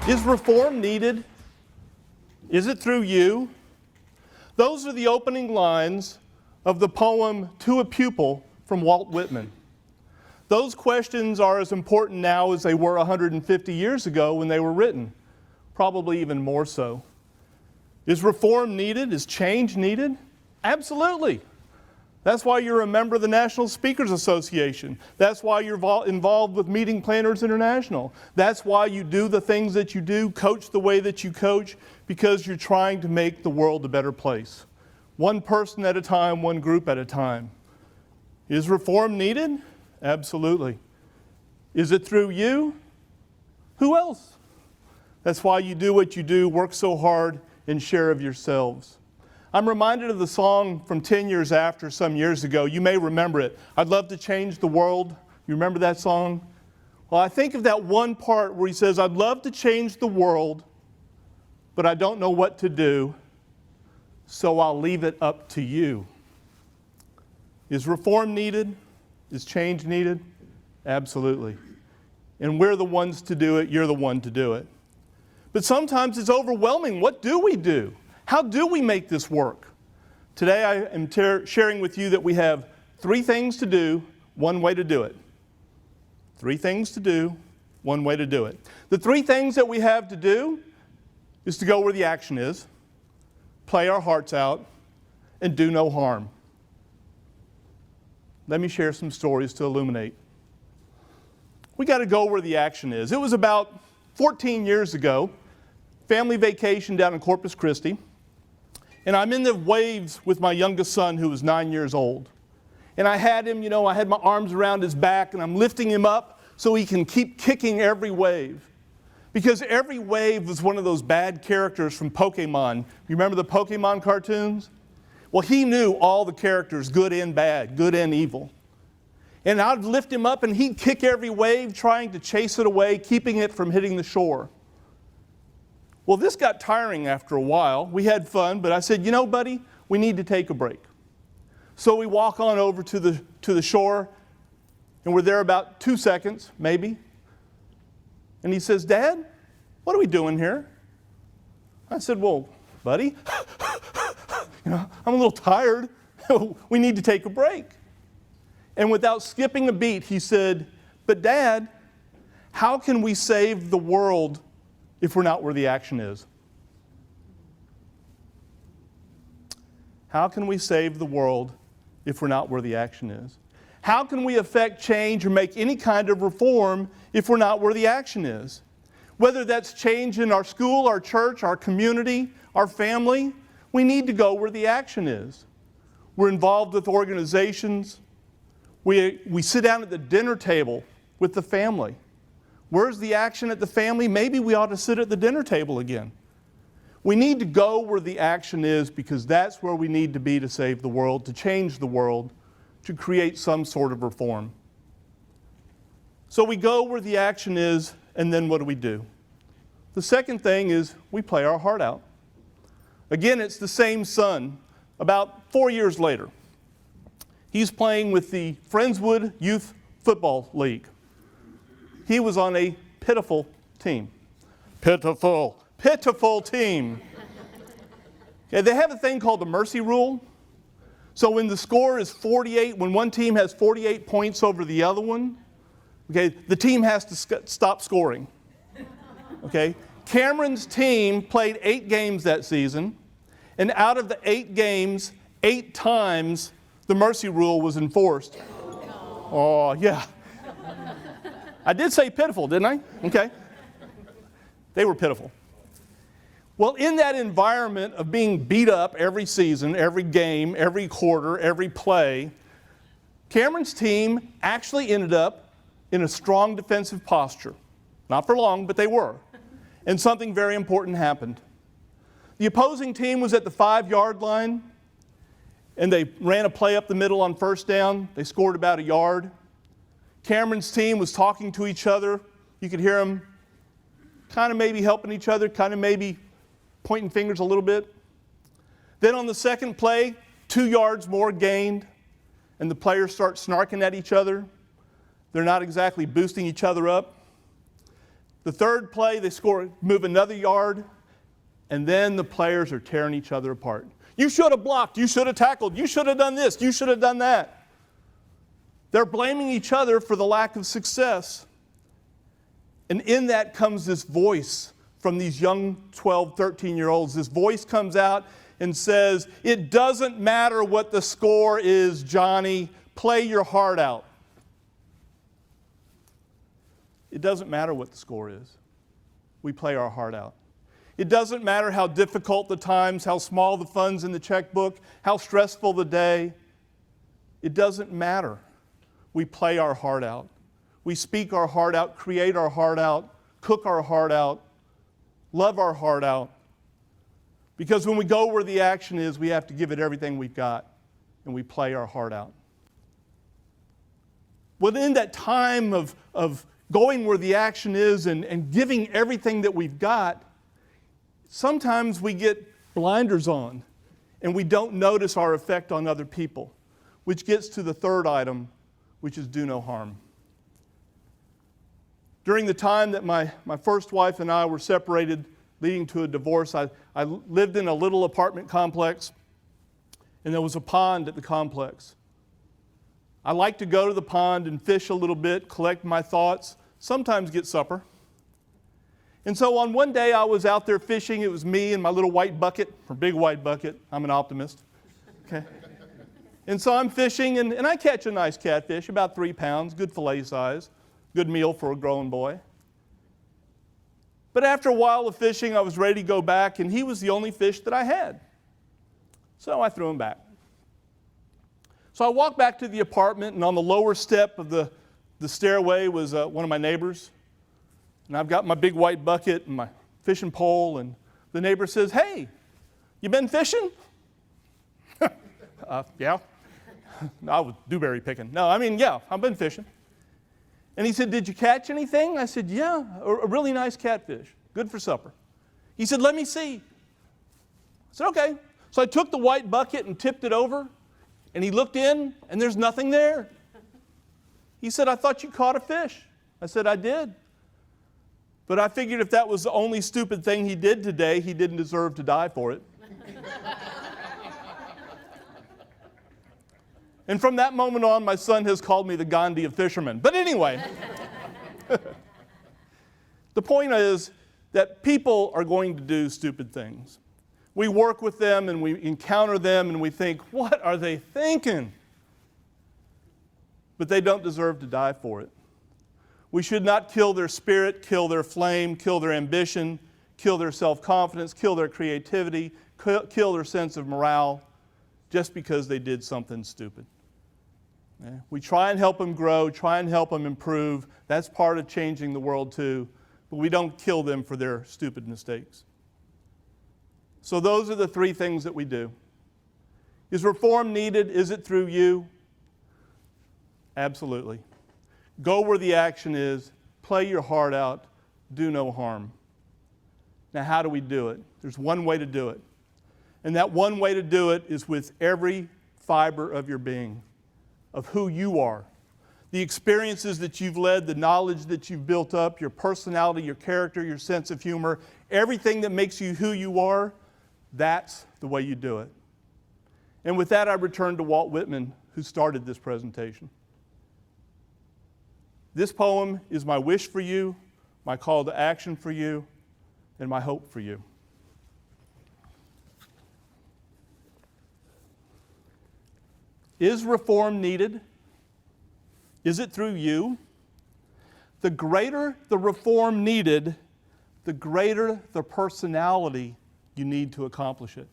Is reform needed? Is it through you? Those are the opening lines of the poem To a Pupil from Walt Whitman. Those questions are as important now as they were 150 years ago when they were written, probably even more so. Is reform needed? Is change needed? Absolutely. That's why you're a member of the National Speakers Association. That's why you're involved with Meeting Planners International. That's why you do the things that you do, coach the way that you coach, because you're trying to make the world a better place. One person at a time, one group at a time. Is reform needed? Absolutely. Is it through you? Who else? That's why you do what you do, work so hard, and share of yourselves. I'm reminded of the song from 10 Years After some years ago. You may remember it. I'd love to change the world. You remember that song? Well, I think of that one part where he says, I'd love to change the world, but I don't know what to do, so I'll leave it up to you. Is reform needed? Is change needed? Absolutely. And we're the ones to do it. You're the one to do it. But sometimes it's overwhelming. What do we do? How do we make this work? Today I am sharing with you that we have 3 things to do, 1 way to do it. 3 things to do, 1 way to do it. The 3 things that we have to do is to go where the action is, play our hearts out, and do no harm. Let me share some stories to illuminate. We got to go where the action is. It was about 14 years ago, family vacation down in Corpus Christi. And I'm in the waves with my youngest son, who was 9 years old. And I had him, I had my arms around his back, and I'm lifting him up so he can keep kicking every wave. Because every wave was one of those bad characters from Pokemon. You remember the Pokemon cartoons? Well, he knew all the characters, good and bad, good and evil. And I'd lift him up, and he'd kick every wave, trying to chase it away, keeping it from hitting the shore. Well, this got tiring after a while. We had fun, but I said, buddy, we need to take a break. So we walk on over to the shore, and we're there about 2 seconds, maybe. And he says, Dad, what are we doing here? I said, well, buddy, I'm a little tired. We need to take a break. And without skipping a beat, he said, but Dad, how can we save the world if we're not where the action is? How can we save the world if we're not where the action is? How can we affect change or make any kind of reform if we're not where the action is? Whether that's change in our school, our church, our community, our family, we need to go where the action is. We're involved with organizations. We sit down at the dinner table with the family. Where's the action at the family? Maybe we ought to sit at the dinner table again. We need to go where the action is, because that's where we need to be to save the world, to change the world, to create some sort of reform. So we go where the action is, and then what do? The second thing is we play our heart out. Again, it's the same son, about 4 years later. He's playing with the Friendswood Youth Football League. He was on a pitiful team. Pitiful team. Okay, they have a thing called the mercy rule. So when the score is 48, when one team has 48 points over the other one, okay, the team has to stop scoring. Okay? Cameron's team played 8 games that season, and out of the 8 games, 8 times the mercy rule was enforced. Oh, yeah. I did say pitiful, didn't I? Okay. They were pitiful. Well, in that environment of being beat up every season, every game, every quarter, every play, Cameron's team actually ended up in a strong defensive posture. Not for long, but they were. And something very important happened. The opposing team was at the 5-yard line, and they ran a play up the middle on first down. They scored about a yard. Cameron's team was talking to each other. You could hear them kind of maybe helping each other, kind of maybe pointing fingers a little bit. Then on the second play, 2 yards more gained, and the players start snarking at each other. They're not exactly boosting each other up. The third play, they move another yard, and then the players are tearing each other apart. You should have blocked. You should have tackled. You should have done this. You should have done that. They're blaming each other for the lack of success. And in that comes this voice from these young 12, 13-year-olds. This voice comes out and says, "It doesn't matter what the score is, Johnny. Play your heart out." It doesn't matter what the score is. We play our heart out. It doesn't matter how difficult the times, how small the funds in the checkbook, how stressful the day. It doesn't matter. We play our heart out. We speak our heart out, create our heart out, cook our heart out, love our heart out. Because when we go where the action is, we have to give it everything we've got, and we play our heart out. Within that time of going where the action is and giving everything that we've got, sometimes we get blinders on and we don't notice our effect on other people, which gets to the third item, which is do no harm. During the time that my first wife and I were separated, leading to a divorce, I lived in a little apartment complex, and there was a pond at the complex. I like to go to the pond and fish a little bit, collect my thoughts, sometimes get supper. And so on one day I was out there fishing. It was me and my little white bucket, or big white bucket. I'm an optimist. Okay. And so I'm fishing, and I catch a nice catfish, about 3 pounds, good fillet size, good meal for a grown boy. But after a while of fishing, I was ready to go back, and he was the only fish that I had. So I threw him back. So I walked back to the apartment, and on the lower step of the stairway was one of my neighbors. And I've got my big white bucket and my fishing pole, and the neighbor says, "Hey, you been fishing?" Yeah. I was dewberry picking. No, yeah, I've been fishing. And he said, "Did you catch anything?" I said, "Yeah, a really nice catfish, good for supper." He said, "Let me see." I said, "Okay." So I took the white bucket and tipped it over, and he looked in, and there's nothing there. He said, "I thought you caught a fish." I said, "I did. But I figured if that was the only stupid thing he did today, he didn't deserve to die for it." And from that moment on, my son has called me the Gandhi of fishermen. But anyway, the point is that people are going to do stupid things. We work with them and we encounter them and we think, what are they thinking? But they don't deserve to die for it. We should not kill their spirit, kill their flame, kill their ambition, kill their self-confidence, kill their creativity, kill their sense of morale just because they did something stupid. We try and help them grow, try and help them improve. That's part of changing the world too. But we don't kill them for their stupid mistakes. So those are the 3 things that we do. Is reform needed? Is it through you? Absolutely. Go where the action is. Play your heart out. Do no harm. Now, how do we do it? There's one way to do it. And that one way to do it is with every fiber of your being, of who you are. The experiences that you've led, the knowledge that you've built up, your personality, your character, your sense of humor, everything that makes you who you are, that's the way you do it. And with that, I return to Walt Whitman, who started this presentation. This poem is my wish for you, my call to action for you, and my hope for you. Is reform needed? Is it through you? The greater the reform needed, the greater the personality you need to accomplish it.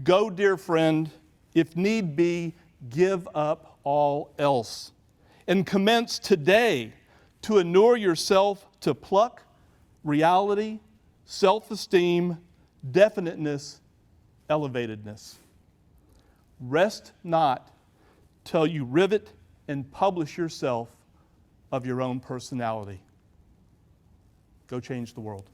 Go, dear friend, if need be, give up all else, and commence today to inure yourself to pluck, reality, self-esteem, definiteness, elevatedness. Rest not till you rivet and publish yourself of your own personality. Go change the world.